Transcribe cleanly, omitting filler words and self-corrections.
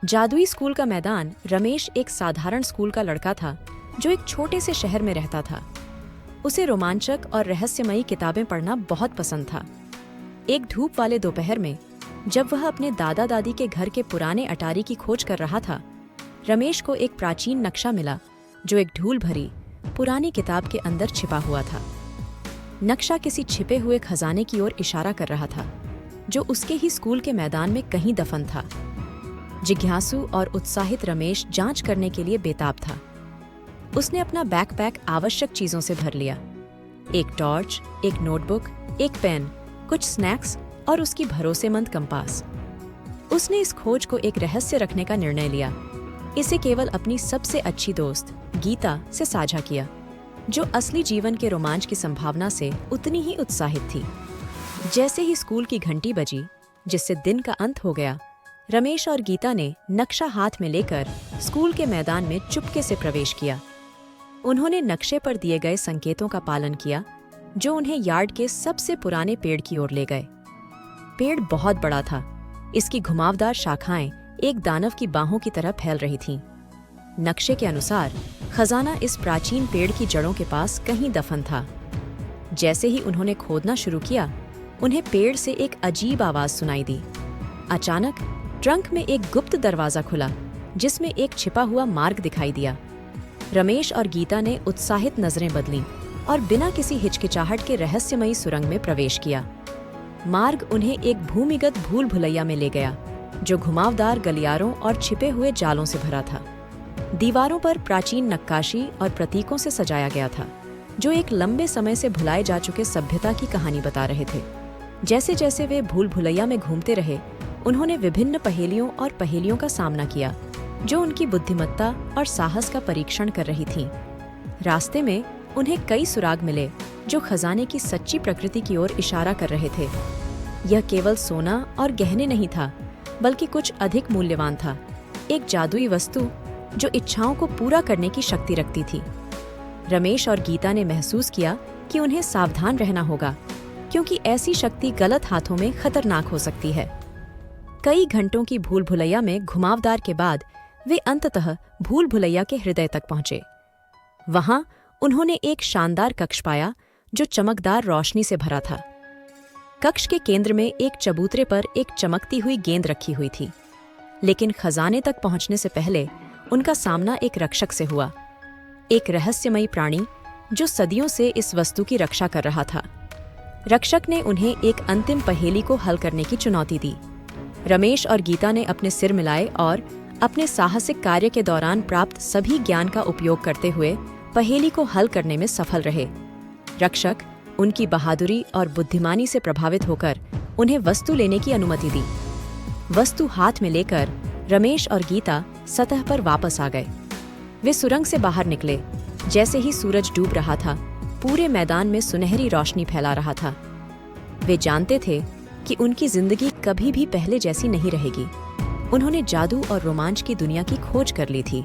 जादुई स्कूल का मैदान। रमेश एक साधारण स्कूल का लड़का था जो एक छोटे से शहर में रहता था। उसे रोमांचक और रहस्यमयी किताबें पढ़ना बहुत पसंद था। एक धूप वाले दोपहर में जब वह अपने दादा दादी के घर के पुराने अटारी की खोज कर रहा था, रमेश को एक प्राचीन नक्शा मिला जो एक धूल भरी पुरानी किताब के अंदर छिपा हुआ था। नक्शा किसी छिपे हुए खजाने की ओर इशारा कर रहा था जो उसके ही स्कूल के मैदान में कहीं दफन था। जिज्ञासु और उत्साहित रमेश जांच करने के लिए बेताब था। उसने अपना बैकपैक आवश्यक चीजों से भर लिया। एक टॉर्च, एक नोटबुक, एक पेन, कुछ स्नैक्स और उसकी भरोसेमंद कंपास। उसने इस खोज को एक रहस्य रखने का निर्णय लिया। इसे केवल अपनी सबसे अच्छी दोस्त गीता से साझा किया, जो असली जीवन के रोमांच की संभावना से उतनी ही उत्साहित थी। जैसे ही स्कूल की घंटी बजी, जिससे दिन का अंत हो गया, रमेश और गीता ने नक्शा हाथ में लेकर स्कूल के मैदान में चुपके से प्रवेश किया। उन्होंने नक्शे पर दिए गए संकेतों का पालन किया, जो उन्हें यार्ड के सबसे पुराने पेड़ की ओर ले गए। पेड़ बहुत बड़ा था। इसकी घुमावदार शाखाएं एक दानव की बाहों की तरह फैल रही थीं। नक्शे के अनुसार खजाना इस प्राचीन पेड़ की जड़ों के पास कहीं दफन था। जैसे ही उन्होंने खोदना शुरू किया, उन्हें पेड़ से एक अजीब आवाज सुनाई दी। अचानक ट्रंक में एक गुप्त दरवाजा खुला, जिसमें एक छिपा हुआ मार्ग दिखाई दिया। रमेश और गीता ने उत्साहित नजरें बदलीं और बिना किसी हिचकिचाहट के रहस्यमयी सुरंग में प्रवेश किया। मार्ग उन्हें एक भूमिगत भूल भुलैया में ले गया, जो घुमावदार गलियारों और छिपे हुए जालों से भरा था। दीवारों पर प्राचीन नक्काशी और प्रतीकों से सजाया गया था, जो एक लंबे समय से भुलाए जा चुके सभ्यता की कहानी बता रहे थे। जैसे जैसे वे भूल भुलैया में घूमते रहे, उन्होंने विभिन्न पहेलियों और पहेलियों का सामना किया, जो उनकी बुद्धिमत्ता और साहस का परीक्षण कर रही थीं। रास्ते में उन्हें कई सुराग मिले, जो खजाने की सच्ची प्रकृति की ओर इशारा कर रहे थे। यह केवल सोना और गहने नहीं था, बल्कि कुछ अधिक मूल्यवान था। एक जादुई वस्तु जो इच्छाओं को पूरा करने की शक्ति रखती थी। रमेश और गीता ने महसूस किया कि उन्हें सावधान रहना होगा, क्योंकि ऐसी शक्ति गलत हाथों में खतरनाक हो सकती है। कई घंटों की भूल भुलैया में घुमावदार के बाद वे अंततः भूल भुलैया के हृदय तक पहुंचे। वहां उन्होंने एक शानदार कक्ष पाया, जो चमकदार रोशनी से भरा था। कक्ष के केंद्र में एक चबूतरे पर एक चमकती हुई गेंद रखी हुई थी। लेकिन खजाने तक पहुंचने से पहले उनका सामना एक रक्षक से हुआ, एक रहस्यमयी प्राणी जो सदियों से इस वस्तु की रक्षा कर रहा था। रक्षक ने उन्हें एक अंतिम पहेली को हल करने की चुनौती दी। रमेश और गीता ने अपने सिर मिलाए और अपने साहसिक कार्य के दौरान प्राप्त सभी ज्ञान का उपयोग करते हुए पहेली को हल करने में सफल रहे। रक्षक उनकी बहादुरी और बुद्धिमानी से प्रभावित होकर उन्हें वस्तु लेने की अनुमति दी। वस्तु हाथ में लेकर रमेश और गीता सतह पर वापस आ गए। वे सुरंग से बाहर निकले। जैसे ही सूरज डूब रहा था, पूरे मैदान में सुनहरी रोशनी फैला रहा था। वे जानते थे कि उनकी जिंदगी कभी भी पहले जैसी नहीं रहेगी। उन्होंने जादू और रोमांच की दुनिया की खोज कर ली थी।